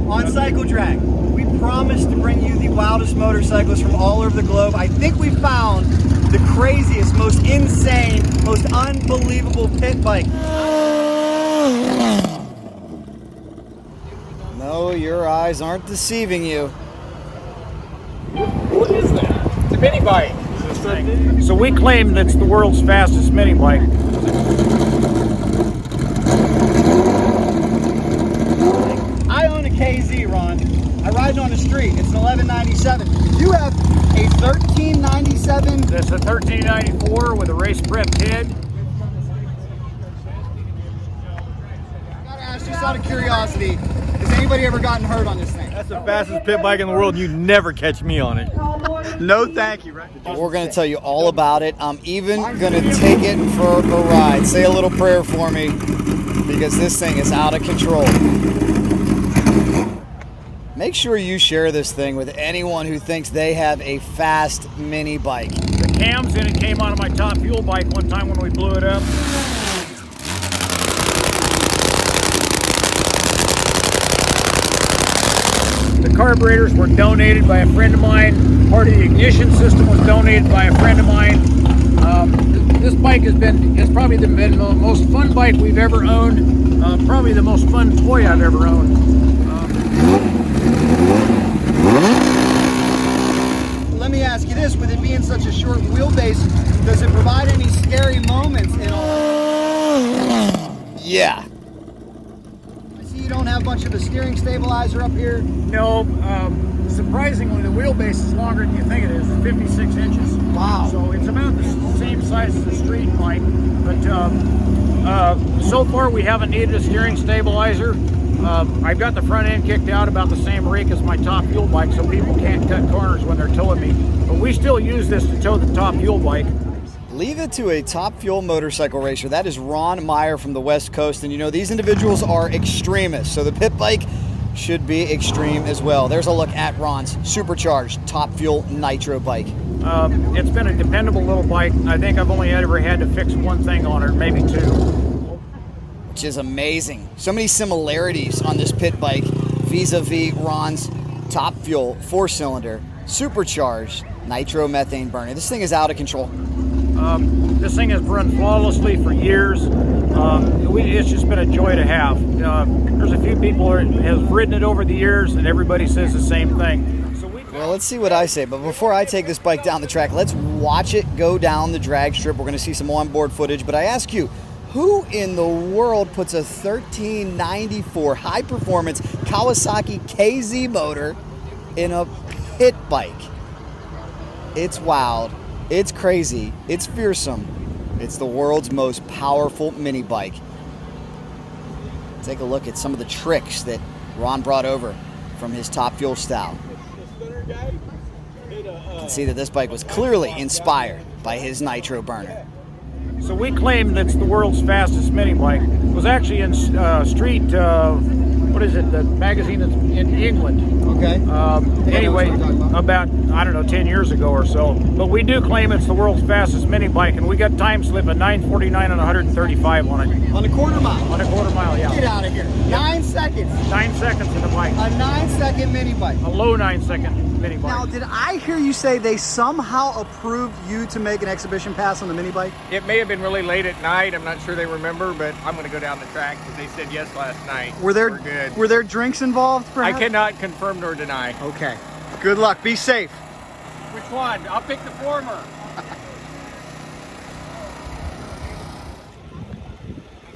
on Cycle Drag, we promise to bring you the wildest motorcyclists from all over the globe. I think we found the craziest, most insane, most unbelievable pit bike. No, your eyes aren't deceiving you. What is that? It's a mini bike. So we claim that it's the world's fastest mini bike. I own a KZ, Ron. I ride it on the street. It's an 1197. You have a 1397. That's a 1394 with a race prep head. I gotta ask, just out of curiosity, has anybody ever gotten hurt on this thing? That's the fastest pit bike in the world. You never catch me on it. No, thank you. Right? We're going to tell you all about it. I'm even going to take it for a ride. Say a little prayer for me, because this thing is out of control. Make sure you share this thing with anyone who thinks they have a fast mini bike. The cams in it came out of my Top Fuel bike one time when we blew it up. The carburetors were donated by a friend of mine. Part of the ignition system was donated by a friend of mine. This bike it's probably been the most fun bike we've ever owned. Probably the most fun toy I've ever owned. Let me ask you this, with it being such a short wheelbase, does it provide any scary moments in all? Yeah. I see you don't have a bunch of a steering stabilizer up here. No, surprisingly, the wheelbase is longer than you think it is. It's 56 inches. Wow. So it's about the same size as the street bike. But so far, we haven't needed a steering stabilizer. I've got the front end kicked out about the same rake as my Top Fuel bike, so people can't cut corners when they're towing me. But we still use this to tow the Top Fuel bike. Leave it to a Top Fuel motorcycle racer. That is Ron Meyer from the West Coast. And you know, these individuals are extremists, so the pit bike should be extreme as well. There's a look at Ron's Supercharged Top Fuel Nitro bike. It's been a dependable little bike. I think I've only ever had to fix one thing on it, maybe two. Which is amazing. So many similarities on this pit bike vis-a-vis Ron's Top Fuel 4-cylinder Supercharged nitromethane burner. This thing is out of control. This thing has run flawlessly for years. It's just been a joy to have. There's a few people that have ridden it over the years, and everybody says the same thing. Well, let's see what I say. But before I take this bike down the track, let's watch it go down the drag strip. We're going to see some onboard footage. But I ask you, who in the world puts a 1394 high-performance Kawasaki KZ motor in a pit bike? It's wild. It's crazy. It's fearsome. It's the world's most powerful mini bike. Take a look at some of the tricks that Ron brought over from his Top Fuel style. You can see that this bike was clearly inspired by his nitro burner. So we claim that it's the world's fastest mini bike. It was actually in Street, what is it, the magazine that's in England. Okay. Anyway, about, I don't know, 10 years ago or so. But we do claim it's the world's fastest mini bike, and we got time slip at 9:49 and 135 on it. On a quarter mile? On a quarter mile, yeah. Get out of here. Yep. 9 seconds. 9 seconds in the bike. A 9-second mini bike. A low 9-second mini bike. Now, did I hear you say they somehow approved you to make an exhibition pass on the mini bike? It may have been really late at night. I'm not sure they remember, but I'm going to go down the track because they said yes last night. Were there We're good. drinks involved, perhaps? I cannot confirm nor deny. Okay. Good luck. Be safe. Which one? I'll pick the former.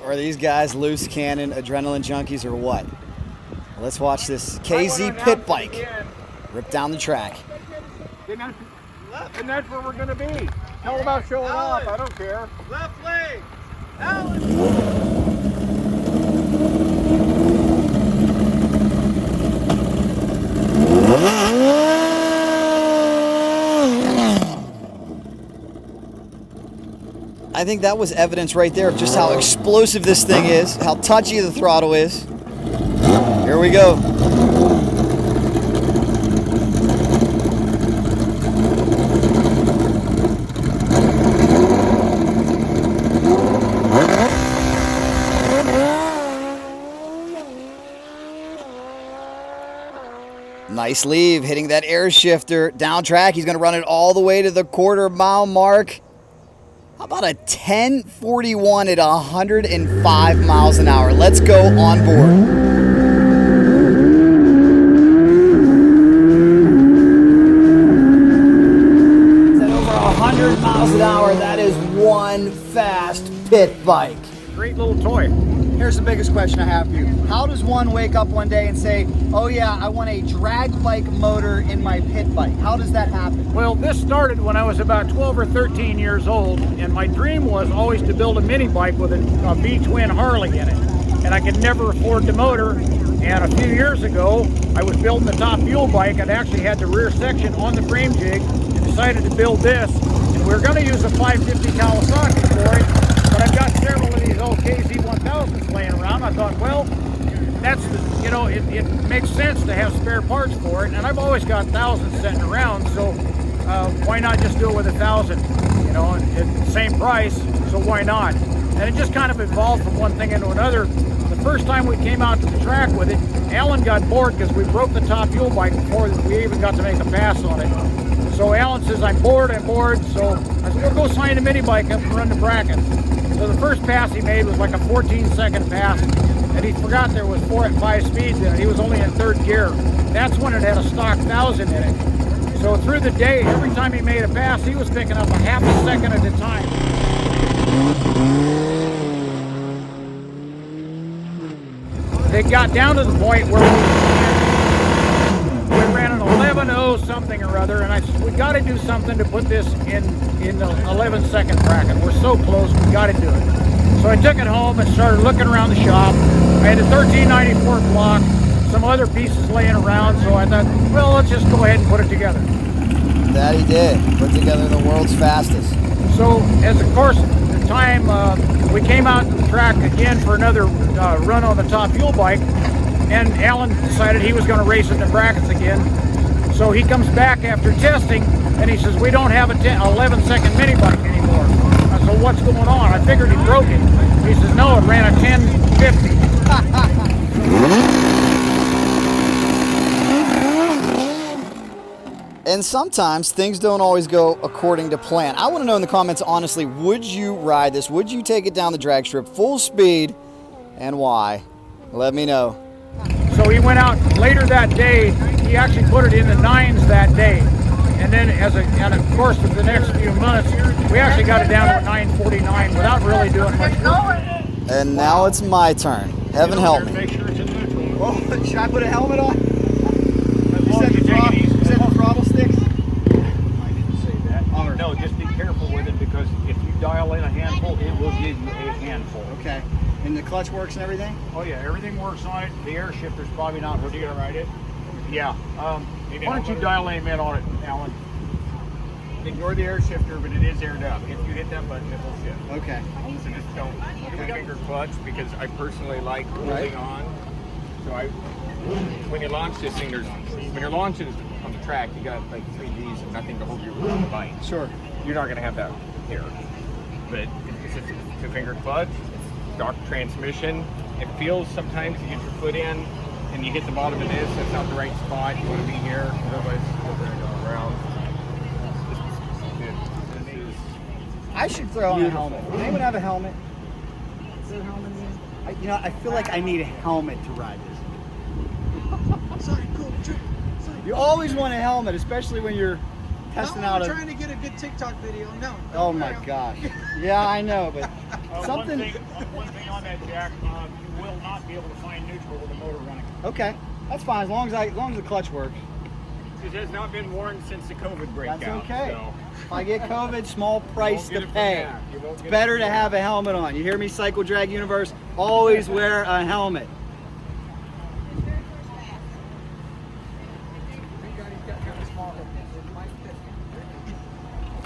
Are these guys loose cannon adrenaline junkies or what? Let's watch this KZ pit bike rip down the track. And that's where we're going to be. All about showing off. I don't care. Left leg. Alan. I think that was evidence right there of just how explosive this thing is, how touchy the throttle is. Here we go. Nice leave, hitting that air shifter. Down track, he's going to run it all the way to the quarter-mile mark. How about a 10:41 at 105 miles an hour? Let's go on board. At over 100 miles an hour, that is one fast pit bike. Great little toy. Here's the biggest question I have for you. How does one wake up one day and say, oh yeah, I want a drag bike motor in my pit bike? How does that happen? Well, this started when I was about 12 or 13 years old, and my dream was always to build a mini bike with a V-twin Harley in it. And I could never afford the motor. And a few years ago, I was building the top fuel bike. I'd actually had the rear section on the frame jig and decided to build this. And we were going to use a 550 Kawasaki for it. But I've got several of these old KZ1000s laying around. I thought, well, that's the, you know, it makes sense to have spare parts for it. And I've always got thousands sitting around, so why not just do it with 1,000? You know, at the same price, so why not? And it just kind of evolved from one thing into another. The first time we came out to the track with it, Alan got bored because we broke the top fuel bike before we even got to make a pass on it. So Alan says, I'm bored. So I said, well, go sign a mini bike up and run the brackets. So the first pass he made was like a 14-second pass, and he forgot there was 4 at 5 speeds in it. He was only in 3rd gear. That's when it had a stock 1,000 in it. So through the day, every time he made a pass, he was picking up a half a second at a time. It got down to the point where we ran an 11.0 something or other, and I said, we got to do something to put this in the 11-second bracket. We're so close, we got to do it. So I took it home and started looking around the shop. I had a 1394 block, some other pieces laying around, so I thought, well, let's just go ahead and put it together. That he did. Put together the world's fastest. So, as of course, the time we came out to the track again for another run on the top fuel bike, and Alan decided he was going to race in the brackets again. So he comes back after testing, and he says, we don't have a 11-second mini bike anymore. I said, what's going on? I figured he broke it. He says, no, it ran a 1050. And sometimes things don't always go according to plan. I want to know in the comments, honestly, would you ride this? Would you take it down the drag strip full speed, and why? Let me know. So he went out later that day. He actually put it in the 9s that day. And then and of course, for the next few months, we actually got it down to a 949 without really doing much work. And now it's my turn. Heaven help me. Make sure it's in neutral. Oh, should I put a helmet on? As long as you take it easy. You said the throttle sticks? I didn't say that. No, just be careful with it, because if you dial in a handful, it will give you a handful. Okay. And the clutch works and everything? Oh yeah, everything works on it. The air shifter's probably not. Are you gonna ride it? Yeah. Why don't you dial aim in on it, Alan? Ignore the air shifter, but it is aired up. If you hit that button, it will shift. Okay. So just don't finger clutch, because I personally like holding on. So when you launch this thing, when you're launching on the track, you got like 3 Gs and nothing to hold you on the bike. Sure. You're not going to have that here. But it's just a 2-finger clutch, stock transmission. It feels sometimes you get your foot in and you hit the bottom of this, that's not the right spot. You want to be here, otherwise you're going to go around. I should throw on a helmet. Does anyone have a helmet? Is there a helmet in there? I feel like I need a helmet to ride this. Sorry, cool. Sorry. You always want a helmet, especially when you're testing out I'm trying to get a good TikTok video. No. Oh my gosh. Yeah, I know, but something. One thing on that, Jack, you will not be able to find neutral with the motor running. Okay, that's fine as long as the clutch works. It has not been worn since the COVID breakout. That's okay. So. If I get COVID, small price to it from pay. that. You won't It's get better it to from have a helmet on. You hear me, Cycle Drag Universe? Always wear a helmet.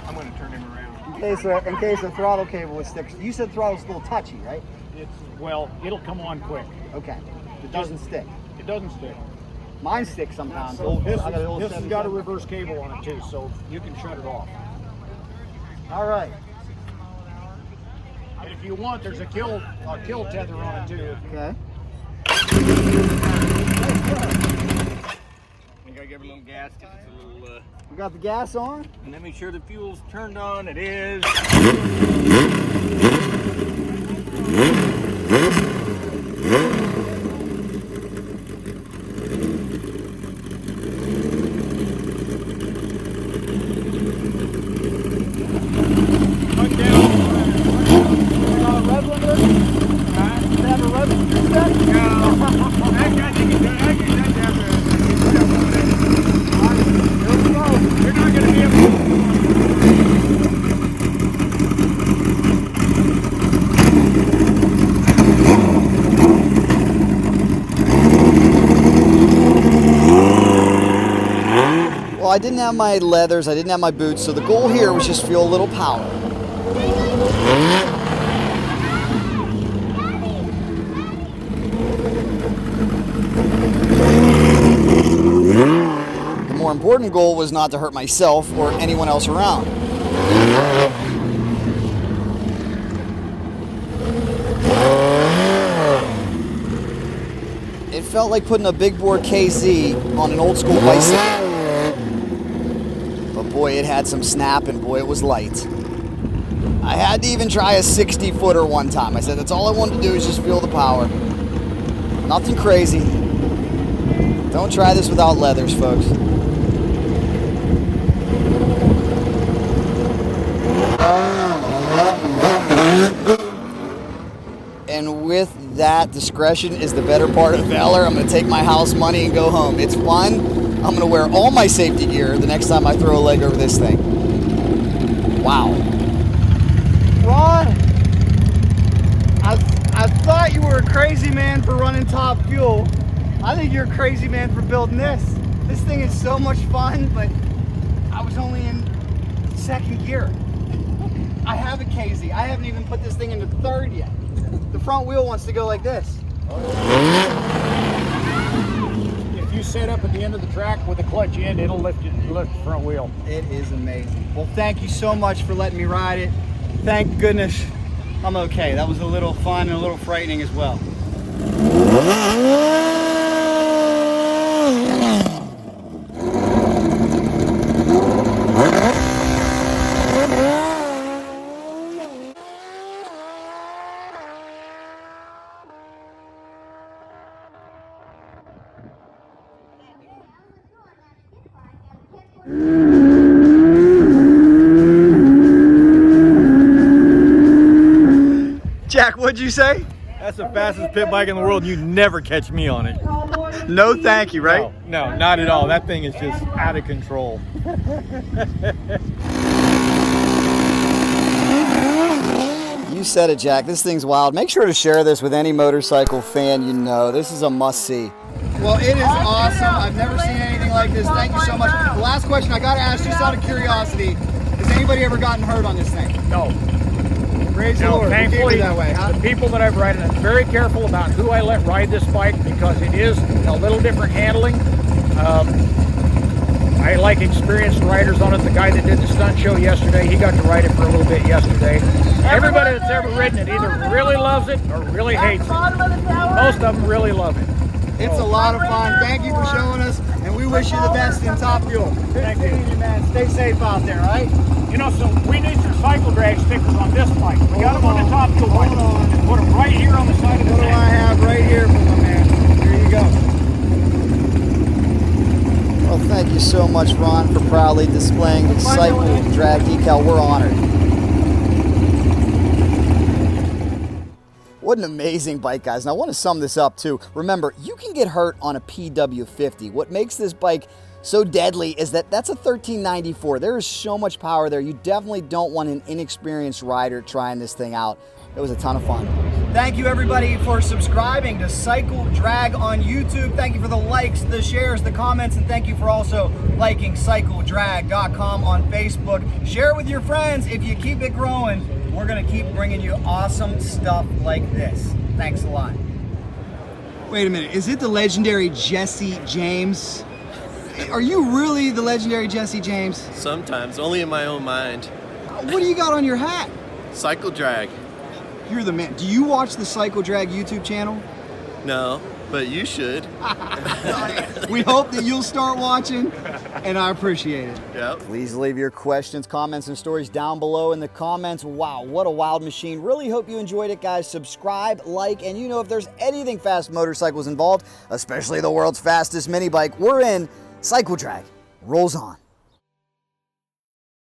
I'm going to turn him around. In case the throttle cable was stick. You said throttle's a little touchy, right? Well, it'll come on quick. Okay. It doesn't stick. It doesn't stick. Mine sticks sometimes. This I got an old has 77. got a reverse cable on it too, so you can shut it off. All right. And if you want, there's a kill tether on it too. Okay. You gas because it's a little. We got the gas on. And let me make sure the fuel's turned on. It is. Well, I didn't have my leathers, I didn't have my boots, so the goal here was just feel a little power. The more important goal was not to hurt myself or anyone else around. It felt like putting a big bore KZ on an old school bicycle. But boy, it had some snap, and boy, it was light. I had to even try a 60-footer one time. I said that's all I wanted to do is just feel the power. Nothing crazy. Don't try this without leathers, folks. And with that, discretion is the better part of valor. I'm going to take my house money and go home. It's fun. I'm going to wear all my safety gear the next time I throw a leg over this thing. Wow. Ron, I thought you were a crazy man for running top fuel. I think you're a crazy man for building this. This thing is so much fun, but I was only in second gear. I have a KZ. I haven't even put this thing into third yet. The front wheel wants to go like this. If you set up at the end of the track with the clutch in, it'll lift the front wheel. It is amazing. Well, thank you so much for letting me ride it. Thank goodness I'm okay. That was a little fun and a little frightening as well. Jack, what'd you say? That's the fastest pit bike in the world. You never catch me on it. No thank you, right? No, not at all. That thing is just out of control. You said it, Jack. This thing's wild. Make sure to share this with any motorcycle fan you know. This is a must-see. Well, it is awesome. I've never seen anything like this. Thank you so much. The last question I got to ask, just out of curiosity, has anybody ever gotten hurt on this thing? No. Praise the No, Lord. thankfully, That way, huh? the people that I've ridden, I'm very careful about who I let ride this bike because it is a little different handling. I like experienced riders on it. The guy that did the stunt show yesterday, he got to ride it for a little bit yesterday. Everybody that's ever ridden it either really loves it or really hates it. Most of them really love it. It's a lot of fun. Thank you for showing us, and we wish you the best in Top Fuel. Thank you. Man. Stay safe out there, all right? You know, so we need some cycle drag stickers on this bike. We got them on the top fuel bike. Put them right here on the side of the What do I tank. have right here for my man? Here you go. Well, thank you so much, Ron, for proudly displaying the Cycle Drag decal. We're honored. What an amazing bike, guys. And I want to sum this up, too. Remember, you can get hurt on a PW50. What makes this bike so deadly is that that's a 1394. There is so much power there. You definitely don't want an inexperienced rider trying this thing out. It was a ton of fun. Thank you, everybody, for subscribing to Cycle Drag on YouTube. Thank you for the likes, the shares, the comments, and thank you for also liking CycleDrag.com on Facebook. Share it with your friends. If you keep it growing, we're going to keep bringing you awesome stuff like this. Thanks a lot. Wait a minute. Is it the legendary Jesse James? Are you really the legendary Jesse James? Sometimes, only in my own mind. What do you got on your hat? Cycle drag. You're the man. Do you watch the Cycle Drag YouTube channel? No, but you should. We hope that you'll start watching. and I appreciate it. Yep. Please leave your questions, comments, and stories down below in the comments. Wow, what a wild machine. Really hope you enjoyed it, guys. Subscribe, like, and you know if there's anything fast motorcycles involved, especially the world's fastest mini bike, we're in. Cycle Drag rolls on.